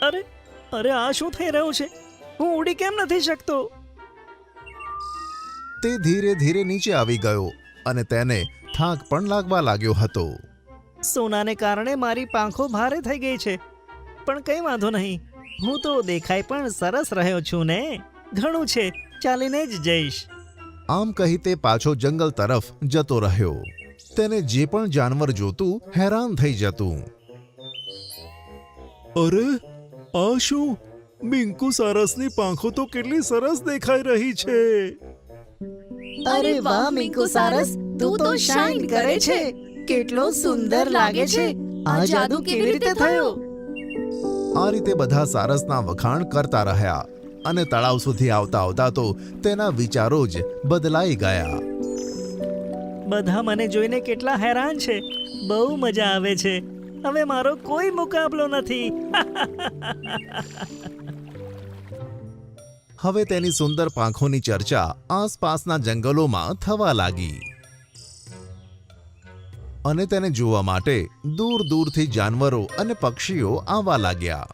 અરે અરે આ શું થઈ રહ્યું છે? હું ઉડી કેમ નથી શકતો? તે ધીરે ધીરે નીચે આવી ગયો અને તેને થાક પણ લાગવા લાગ્યો હતો. સોનાને કારણે મારી પાંખો ભારે થઈ ગઈ છે, પણ કંઈ વાંધો નહીં. હું તો દેખાઈ પણ સરસ રહ્યો છું ને. ઘણું છે, ચાલીને જ જઈશ. આમ કહી તે પાછો જંગલ તરફ જતો રહ્યો. તેને જે પણ જાનવર જોતું હેરાન થઈ જતું. અરે આ શું? મિંકુ સારસની પાંખો તો કેટલી સરસ દેખાઈ રહી છે. અરે વાહ મિંકુ સારસ, તું તો શાઇન કરે છે. કેટલો સુંદર લાગે છે. આ જાદુ કેવી રીતે થયો? આ રીતે બધા સારસના વખાણ કરતા રહ્યા અને તળાવ સુધી આવતા આવતા તો તેના વિચારો જ બદલાઈ ગયા. બધા મને જોઈને કેટલા હેરાન છે. બહુ મજા આવે છે. હવે મારો કોઈ મુકાબલો નથી. હવે તેની સુંદર પાંખોની ચર્ચા આસપાસના જંગલોમાં થવા લાગી અને તેને જોવા માટે દૂર દૂરથી જાનવરો અને પક્ષીઓ આવવા લાગ્યા.